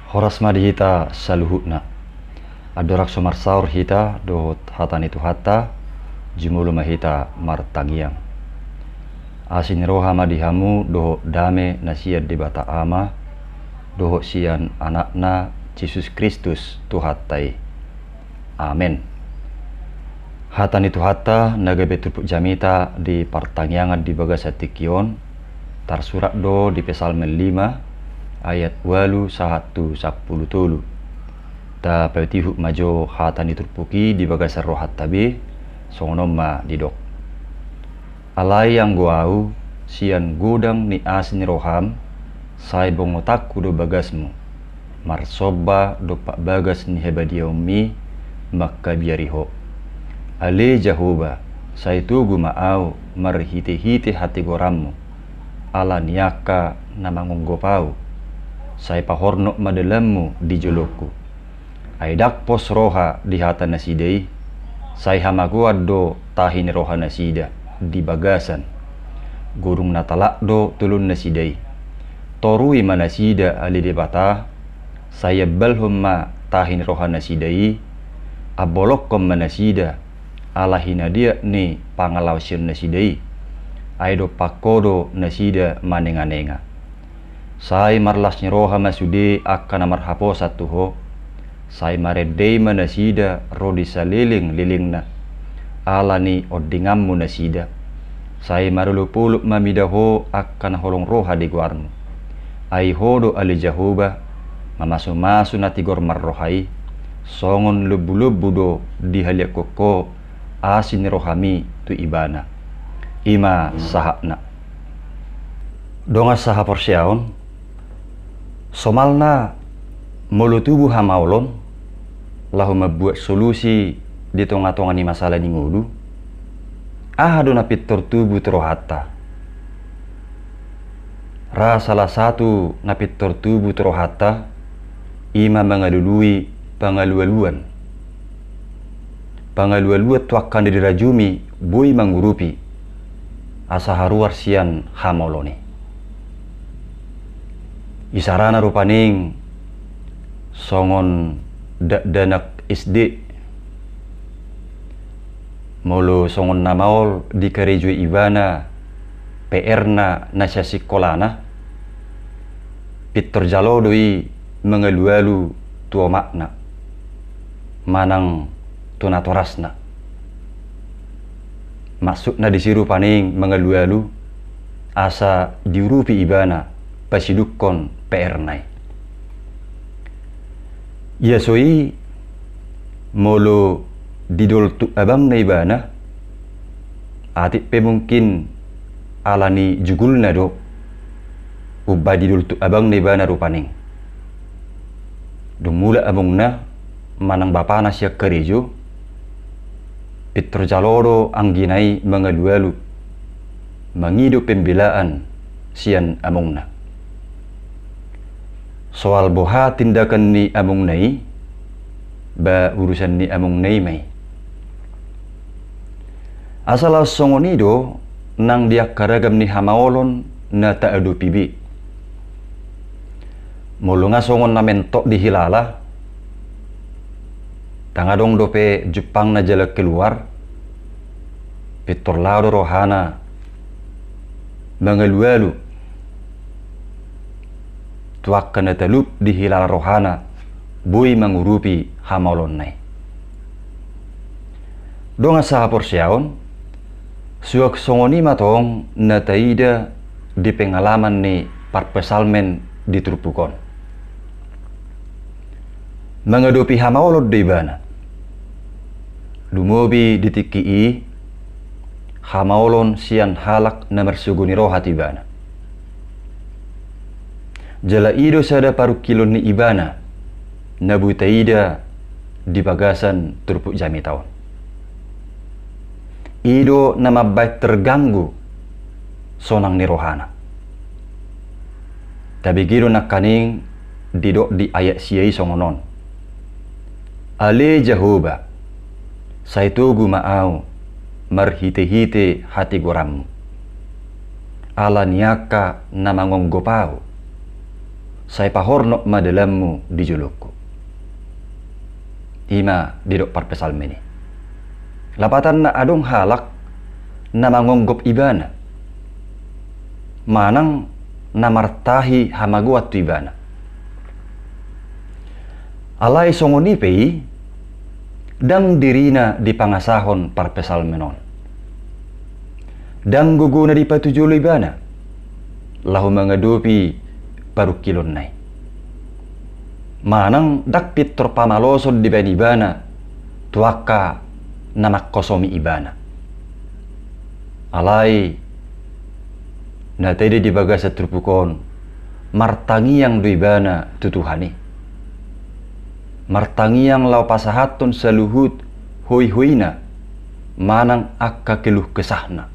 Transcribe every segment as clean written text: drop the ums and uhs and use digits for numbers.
Horas madi hita saluhutna. Adorak somar saur hita dohot hatan itu hatta jumulu mahita martangiang. Asin roha madi hamu dohot dame nasiat di bata ama dohot sian anakna Yesus Kristus tuhatai. Amin. Hatan itu hatta naga betul jamita di pertangiangan di bagasatikion tarsurat do di Psalmen 5 ayat 8 1 10 tulu. Ta petihu majo hatan itu puki di bagasar rohat tabi songonoma didok. Alai yang guau sian gudang ni asin roham sai bongotakku do bagasmu marsoba do pak bagas ni hebadiomi maka biariho ale jahoba sai tugu maau marhite-hite hati gorammu ala niaka namangonggopau sai pahorno madalammu di joloku aidak pos roha di hata nasidei sai hamaguad do tahin roha nasida di bagasan gurung natalak do tulun nasidei torui manasida ali debata saya balhumma tahin roha nasidai abolokkom manasida ala hinadia ni pangalawsir nasidai aido pakodo nasida manenga-nenga sai marlasnya roha masude akan marhapo satu ho sai maredei manasida rodi saliling-lilingna ala ni odingammu nasida sai marulupuluk mamidaho akan holong roha di guarmu ai hodo ali jahoba mamasu-masu natigor marrohai songon lebu-lebu do di haliak koko asin rohami tu ibana ima sahakna donga saha porsiaon somalna mulu tubuh hamaulon lahu membuat solusi di tonga-tonga ni masalah ni ngudu ahadu napitor tubuh terohata salah satu napitor tubuh terohata ima mengadului pangalualuan tu akan dirajumi bui mangurupi asa haruar sian hamauloni isarana rupaning songon danak SD molo songon namaol di karejo ibana PR na nasya sikolana pitor jalo doi mengalualu tua makna manang tunatorasna maksudna disiru paning mengalualu asa diurupi ibana pasidukon PR nai ya soi molo didol tu abang na ibana atik pe mungkin alani jugulna do ubah didol tu abang na ibana rupaning dumula abungna manang bapana siya karejo Pitro Jalodo angginai mengalualu mengidu pembelaan sian amungna soal boha tindakan ni amungnai ba urusan ni amungnai mai asal songonido nang dia karagam ni hamaolon na taadu pibi mulunga songon na mentok di hilala tangadong dope Jepang na jala keluar pitor lado rohana mengalualu tuak kena telup di hilal rohana bui mengurupi hamaulon nai donga saha porsiaon suak songoni matong na taida di pengalaman ni parpesalmen di Trupukon mengadupi hamaulon di bana lumobi ditikii hamaulon sian halak na mersuguni roha tibana jala ido sada paru kilon ni ibana nabu taida di bagasan turpuk jami tahun ido nama baik terganggu sonang ni rohana tapi gido nakaning didok di ayat siai songonon ale jahoba saitugu maau marhite-hite hati gorammu ala niaka namangonggopau Saya pahorno ma dalammu di julukku. Ima didok parpesal meni. Lapatan na adong halak na mangonggop ibana. Manang namartahi hamaguat tu ibana. Alay songoni pei dang dirina di pangasahon parpesal menon. Dang guguna di patujulo ibana. Lahu mengadupi paru kilon nai. Manang dakpit torpamalosod di bani ibana tuaka namak kosomi ibana. Alay na tede di bagasa trupukon martangi yang du ibana tutuhani. Martangi yang lau pasahaton saluhut hui-huina manang akka keluh kesahna.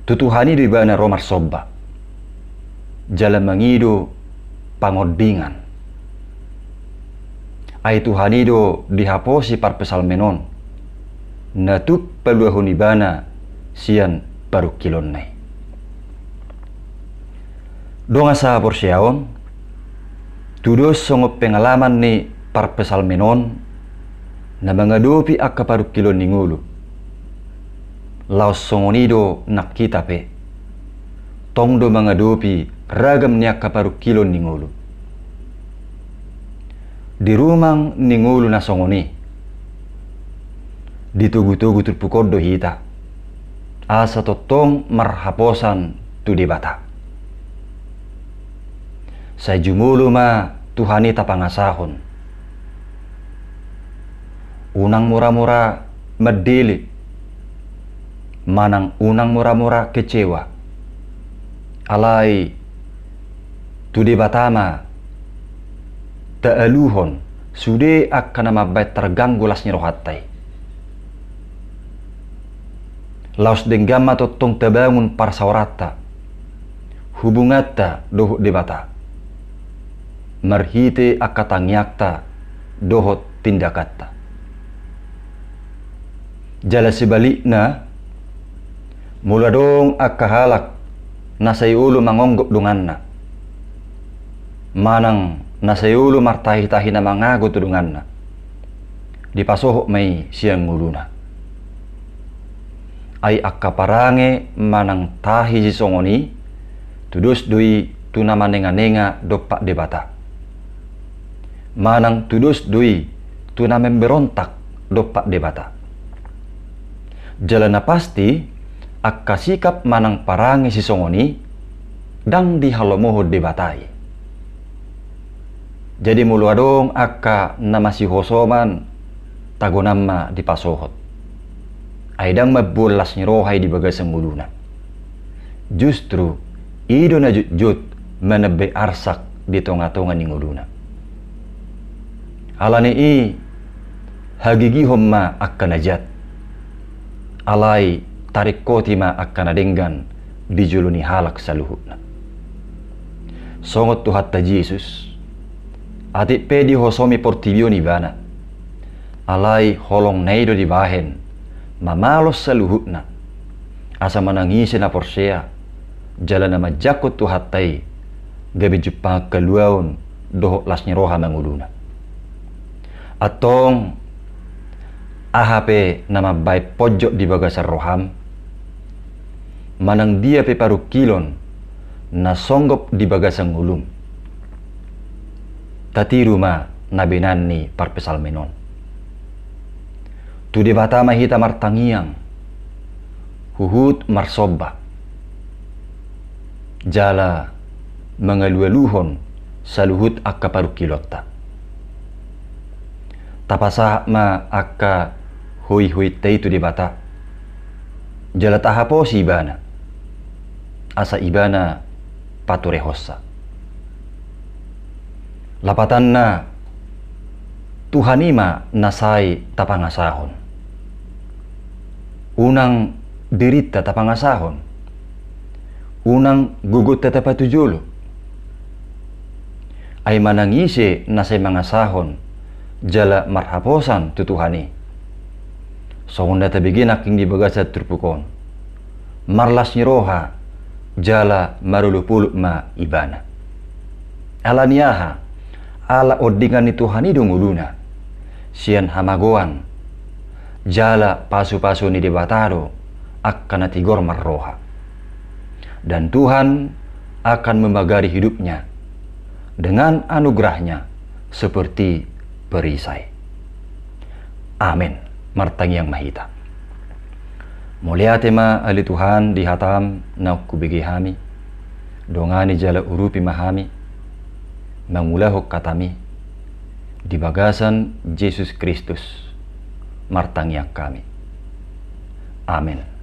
Tutuhani du ibana romar sobba. Jalan mangido pangodbingan. Ay tuhanido dihaposi parpesal menon. Natup paluahun ibana sian paru kilon nai. Donga sa porsiaon, tudos songop pengalaman ni parpesal menon na mangadupi akka paru kilon ni ngulu. Laos songonido nakita pe. Tongdo mangadupi ragam niya kaparu kilon ni ngulu. Di rumang ni ngulu na songoni. Ditugu-tugu terpukodo hita. Asa totong marhaposan tu debata. Sa jumulu ma Tuhani tapangasahon. Unang mura-mura medili. Manang unang mura-mura kecewa. Alay tudi batama taaluhon sude akan mabait terganggu lasnya rohatai. Laos denggama totong terbangun parsawarata hubungata dohot debata marhite akatangyakta dohot tindakata. Jala sebalikna mula dong akahalak nasayulo mangonggop dunganna. Manang nasayulo martahi-tahi na mangago tudunganna. Dipasohok may siyang nguluna. Ay akaparange manang tahi si songoni tudus dui tunamanenga-nenga dopak debata. Manang tudus dui tunamemberontak dopak debata. Jalana pasti akka sikap manang parangi si songoni dang dihalomohod debatai. Jadi muluadong akka namasi hosoman tagonamma dipasohot. Ay dang mabulas nirohay di bagasang muluna. Justru ido na jut menebe arsak di tonga-tonga ni nguluna. Alani i hagigihom ma akka najat. Alay tarik kotima akan adenggan dijuluni halak saluhutna. Songot tuhat ta Jesus. Ati pedi hosomi portibio ni bana. Alay holong naido di bahen. Mamalos saluhutna. Asa manangisi na porsea. Jala na majakot tuhat tay. Gabi jupang kaluaon dohok lasnya roha manguluna. Atong ahape nama baik pojok di bagasar roham. Manang dia pe paru kilon na songgop di bagasang ulum. Tati rumah nabinan ni parpesal menon. Tu debata mahita martangiang. Huhut marsobba. Jala mengalualuhon saluhut akka paru kilota. Tapasah ma akka hui-hui te itu debata. Jala tahaposi ibana. Asa ibana paturehosa. Lapatan na Tuhanima nasai tapangasahon. Unang dirita tapangasahon. Unang gugut tatapatujulo. Ay manangisi nasay mangasahon jala marhaposan tutuhani. Songunda tabigin aking dibagasa terpukon. Marlas niroha jala marulupuluk ma ibana. Alaniaha ala odingan ni Tuhan idung uluna sian hamagoan jala pasu-pasu ni debatado akan tigor marroha, dan Tuhan akan membagari hidupnya dengan anugerahnya seperti perisai. Amin. Martangiang mahita. Mulia tema ali Tuhan di hatam na kubigi hami, dongani jala urupi mahami, mangulahok katami, di bagasan Yesus Kristus, martangiang kami. Amin.